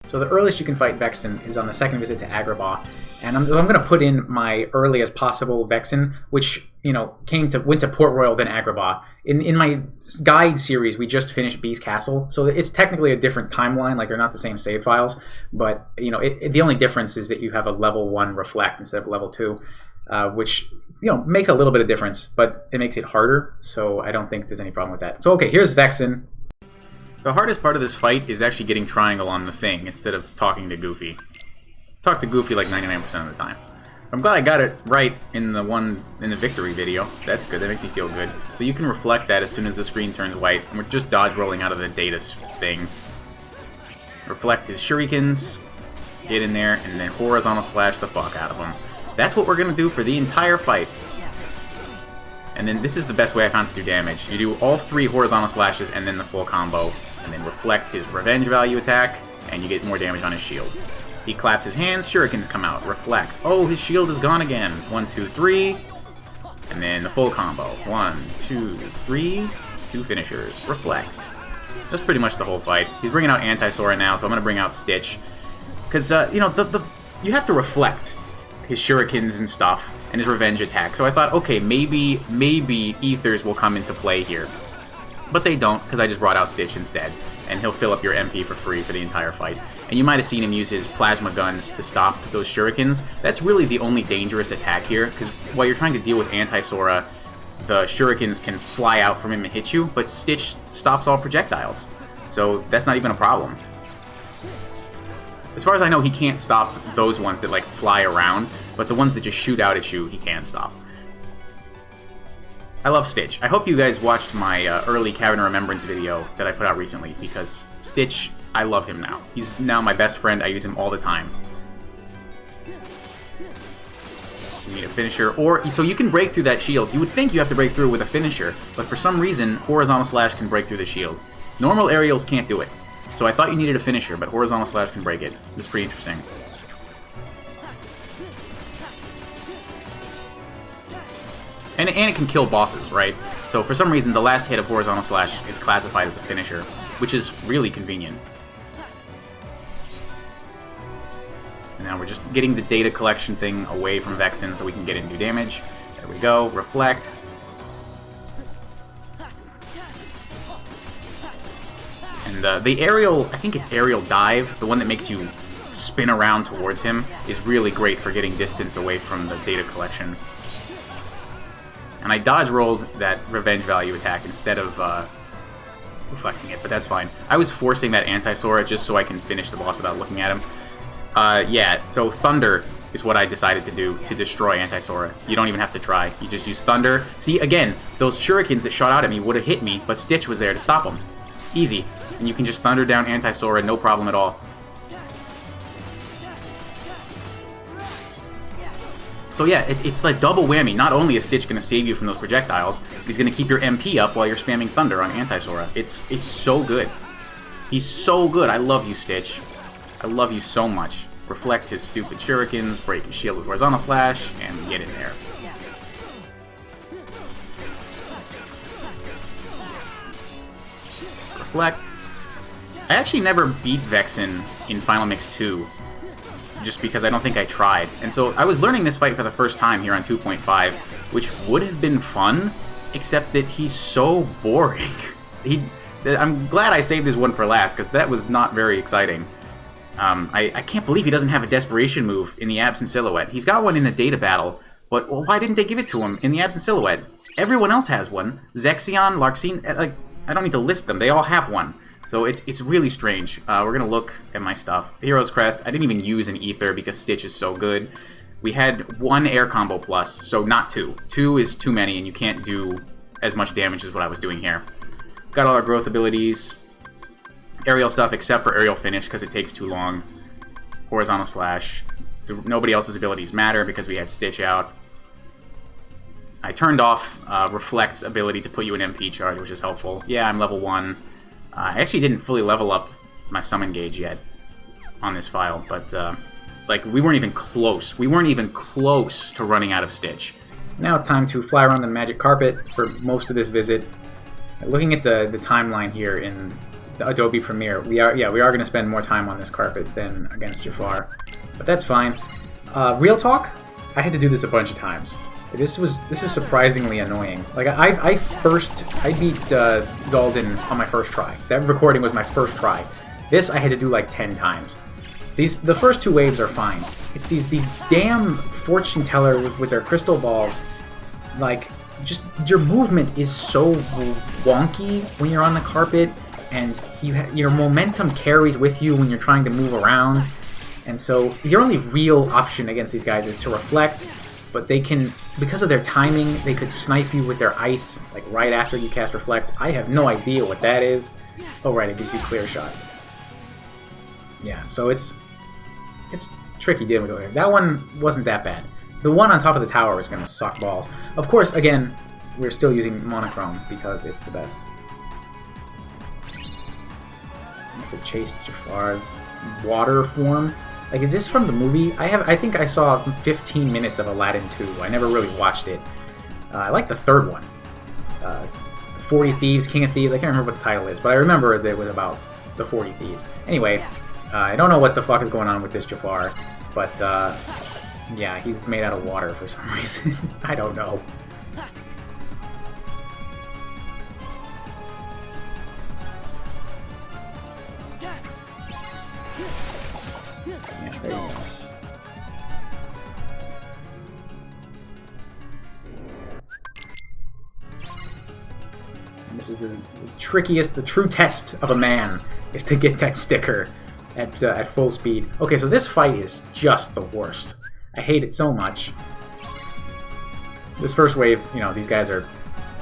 So the earliest you can fight Vexen is on the second visit to Agrabah, and I'm going to put in my earliest possible Vexen, which went to Port Royal then Agrabah. In my guide series, we just finished Beast Castle, so it's technically a different timeline. Like they're not the same save files, but the only difference is that you have a level 1 reflect instead of level 2, which makes a little bit of difference, but it makes it harder. So I don't think there's any problem with that. So okay, here's Vexen. The hardest part of this fight is actually getting Triangle on the thing instead of talking to Goofy. Talk to Goofy like 99% of the time. I'm glad I got it right in the victory video. That's good, that makes me feel good. So you can reflect that as soon as the screen turns white, and we're just dodge rolling out of the data thing. Reflect his shurikens, get in there, and then horizontal slash the fuck out of him. That's what we're going to do for the entire fight. And then this is the best way I found to do damage. You do all 3 horizontal slashes and then the full combo, and then reflect his revenge value attack, and you get more damage on his shield. He claps his hands, shurikens come out, reflect. Oh, his shield is gone again. 1, 2, 3, and then the full combo. 1, 2, 3, 2 finishers, reflect. That's pretty much the whole fight. He's bringing out Anti-Sora now, so I'm going to bring out Stitch. Because, you have to reflect his shurikens and stuff, and his revenge attack. So I thought, okay, maybe Ethers will come into play here. But they don't, because I just brought out Stitch instead. And he'll fill up your MP for free for the entire fight. And you might have seen him use his plasma guns to stop those shurikens. That's really the only dangerous attack here, because while you're trying to deal with Anti-Sora, the shurikens can fly out from him and hit you, but Stitch stops all projectiles. So that's not even a problem. As far as I know, he can't stop those ones that, like, fly around, but the ones that just shoot out at you, he can stop. I love Stitch. I hope you guys watched my early Cavern of Remembrance video that I put out recently, because Stitch, I love him now. He's now my best friend. I use him all the time. You need a finisher, so you can break through that shield. You would think you have to break through with a finisher, but for some reason, Horizontal Slash can break through the shield. Normal aerials can't do it. So I thought you needed a finisher, but Horizontal Slash can break it. It's pretty interesting. And it can kill bosses, right? So for some reason, the last hit of Horizontal Slash is classified as a finisher, which is really convenient. And now we're just getting the data collection thing away from Vexen so we can get it and do damage. There we go. Reflect. And the aerial, I think it's aerial dive, the one that makes you spin around towards him, is really great for getting distance away from the data collection. And I dodge rolled that revenge value attack instead of reflecting it, but that's fine. I was forcing that Anti-Sora just so I can finish the boss without looking at him. Yeah, so Thunder is what I decided to do to destroy Anti-Sora. You don't even have to try. You just use Thunder. See, again, those shurikens that shot out at me would have hit me, but Stitch was there to stop them. Easy. And you can just Thunder down Anti-Sora, no problem at all. So yeah, it's like double whammy. Not only is Stitch going to save you from those projectiles, he's going to keep your MP up while you're spamming Thunder on Anti-Sora. It's so good. He's so good. I love you, Stitch. I love you so much. Reflect his stupid shurikens, break his shield with Horizontal Slash, and get in there. Reflect. I actually never beat Vexen in Final Mix 2. Just because I don't think I tried. And so I was learning this fight for the first time here on 2.5, which would have been fun, except that he's so boring. I'm glad I saved his one for last, because that was not very exciting. I can't believe he doesn't have a Desperation move in the Absent Silhouette. He's got one in the data battle, but why didn't they give it to him in the Absent Silhouette? Everyone else has one. Zexion, Larxene, like, I don't need to list them. They all have one. So it's really strange. We're going to look at my stuff. Hero's Crest, I didn't even use an Ether because Stitch is so good. We had 1 air combo plus, so not 2. 2 is too many and you can't do as much damage as what I was doing here. Got all our growth abilities. Aerial stuff except for Aerial Finish because it takes too long. Horizontal Slash. Nobody else's abilities matter because we had Stitch out. I turned off Reflect's ability to put you in MP charge, which is helpful. Yeah, I'm level 1. I actually didn't fully level up my summon gauge yet on this file, but like we weren't even close. We weren't even close to running out of Stitch. Now it's time to fly around the magic carpet for most of this visit. Looking at the timeline here in Adobe Premiere. We are going to spend more time on this carpet than against Jafar, but that's fine. Real talk, I had to do this a bunch of times. This is surprisingly annoying. Like I beat Zaldin on my first try. That recording was my first try. This I had to do like 10 times. The first 2 waves are fine. It's these damn fortune teller with their crystal balls. Like, just your movement is so wonky when you're on the carpet, and your momentum carries with you when you're trying to move around. And so your only real option against these guys is to reflect. But they can, because of their timing, they could snipe you with their ice, like right after you cast Reflect. I have no idea what that is. Oh right, it gives you Clear Shot. Yeah, so it's tricky dealing with it. That one wasn't that bad. The one on top of the tower is going to suck balls. Of course, again, we're still using Monochrome because it's the best. I have to chase Jafar's water form. Like, is this from the movie? I think I saw 15 minutes of Aladdin 2. I never really watched it. I like the third one. 40 Thieves, King of Thieves. I can't remember what the title is, but I remember that it was about the 40 Thieves. Anyway, I don't know what the fuck is going on with this Jafar, but yeah, he's made out of water for some reason. I don't know. There you go. And this is the trickiest, the true test of a man, is to get that sticker at full speed. Okay, so this fight is just the worst. I hate it so much. This first wave, you know, these guys are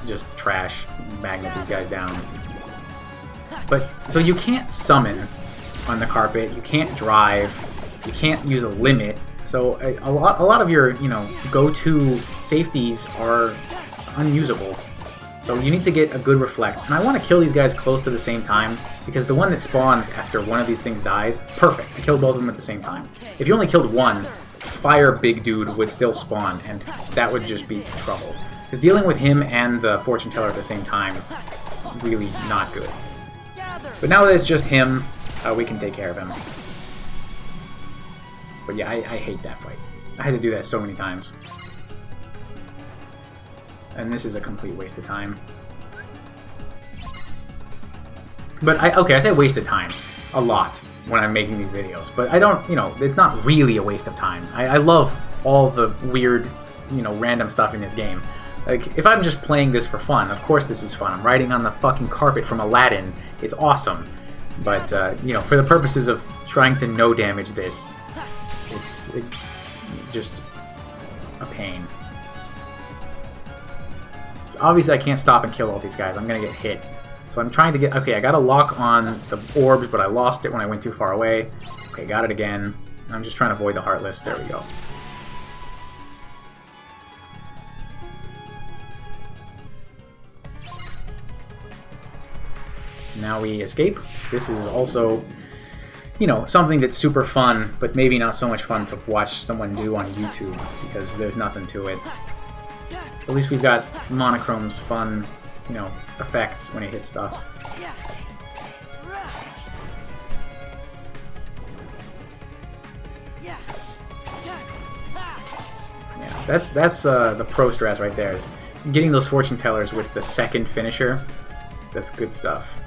just trash. Magnet these guys down. But, so you can't summon on the carpet, you can't drive, you can't use a limit, so a lot of your, you know, go-to safeties are unusable. So you need to get a good reflect. And I want to kill these guys close to the same time, because the one that spawns after one of these things dies, perfect. I killed both of them at the same time. If you only killed one, Fire Big Dude would still spawn, and that would just be trouble. Because dealing with him and the Fortune Teller at the same time, really not good. But now that it's just him, we can take care of him. But yeah, I hate that fight. I had to do that so many times. And this is a complete waste of time. But I say waste of time a lot when I'm making these videos. But I don't, you know, it's not really a waste of time. I love all the weird, you know, random stuff in this game. Like, if I'm just playing this for fun, of course this is fun. I'm riding on the fucking carpet from Aladdin. It's awesome. But, you know, for the purposes of trying to no-damage this, it's just a pain. So obviously I can't stop and kill all these guys. I'm gonna get hit. So I'm trying to get... Okay, I got a lock on the orbs, but I lost it when I went too far away. Okay, got it again. I'm just trying to avoid the Heartless. There we go. Now we escape. This is also, you know, something that's super fun, but maybe not so much fun to watch someone do on YouTube, because there's nothing to it. At least we've got Monochrome's fun, you know, effects when it hits stuff. Yeah, that's the Pro Strat right there. Is getting those Fortune Tellers with the second finisher. That's good stuff.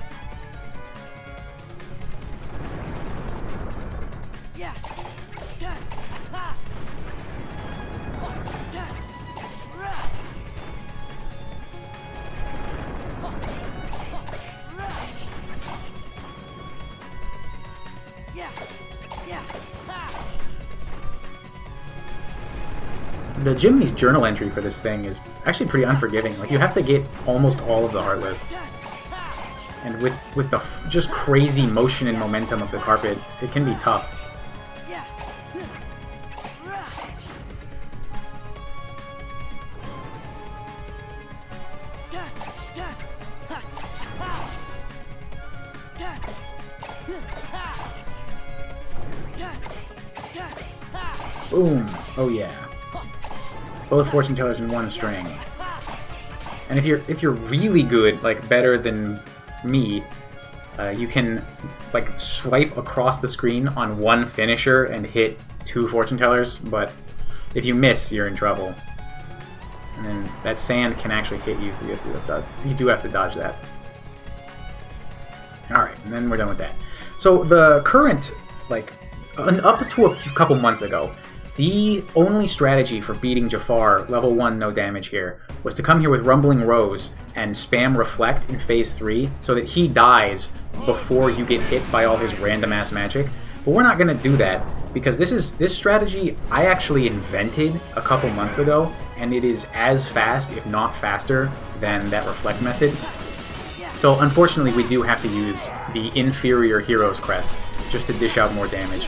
The Jiminy's journal entry for this thing is actually pretty unforgiving. Like, you have to get almost all of the Heartless. And with the just crazy motion and momentum of the carpet, it can be tough. Boom! Oh yeah. Both Fortune Tellers in one string. And if you're really good, like better than me, You can like swipe across the screen on one finisher and hit 2 fortune tellers, but if you miss, you're in trouble. And then that sand can actually hit you, so you do have to dodge that. Alright, and then we're done with that. So the current, like, up to a couple months ago, the only strategy for beating Jafar, level 1, no damage here, was to come here with Rumbling Rose and spam Reflect in Phase 3 so that he dies before you get hit by all his random-ass magic. But we're not going to do that, because this strategy I actually invented a couple months ago, and it is as fast, if not faster, than that Reflect method. So unfortunately we do have to use the inferior Hero's Crest just to dish out more damage.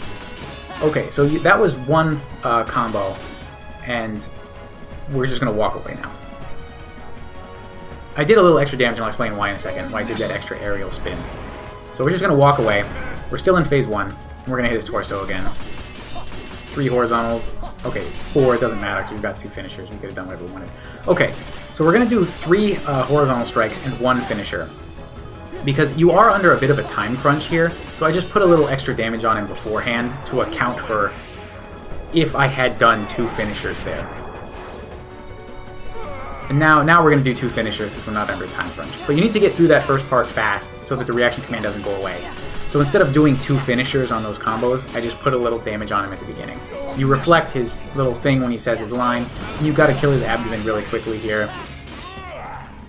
Okay, so that was one combo, and we're just going to walk away now. I did a little extra damage, and I'll explain why in a second, why I did that extra aerial spin. So we're just going to walk away. We're still in Phase 1. We're going to hit his torso again. 3 horizontals. Okay, 4, it doesn't matter, because we've got 2 finishers. We could have done whatever we wanted. Okay, so we're going to do 3 horizontal strikes and 1 finisher. Because you are under a bit of a time crunch here, so I just put a little extra damage on him beforehand to account for if I had done 2 finishers there. And now we're going to do 2 finishers because we're not under a time crunch. But you need to get through that first part fast so that the reaction command doesn't go away. So instead of doing 2 finishers on those combos, I just put a little damage on him at the beginning. You reflect his little thing when he says his line, and you've got to kill his abdomen really quickly here.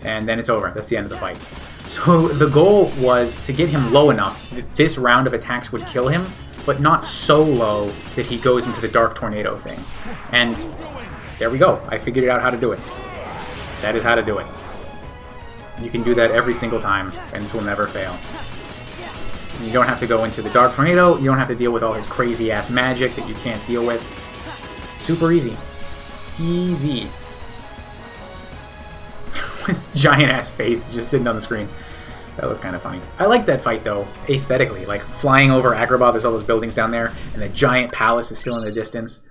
And then it's over. That's the end of the fight. So the goal was to get him low enough that this round of attacks would kill him, but not so low that he goes into the Dark Tornado thing. And there we go. I figured out how to do it. That is how to do it. You can do that every single time, and this will never fail. You don't have to go into the Dark Tornado. You don't have to deal with all his crazy-ass magic that you can't deal with. Super easy. Easy. This giant-ass face just sitting on the screen. That was kind of funny. I like that fight, though, aesthetically. Like, flying over Agrabah, there's all those buildings down there, and the giant palace is still in the distance.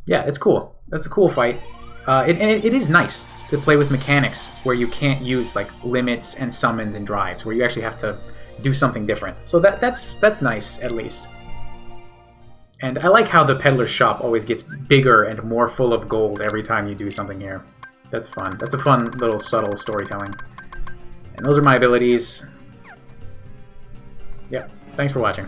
Yeah, it's cool. That's a cool fight. It is nice to play with mechanics where you can't use, like, limits and summons and drives, where you actually have to do something different. So that's nice, at least. And I like how the peddler's shop always gets bigger and more full of gold every time you do something here. That's fun. That's a fun little subtle storytelling. And those are my abilities. Yeah, thanks for watching.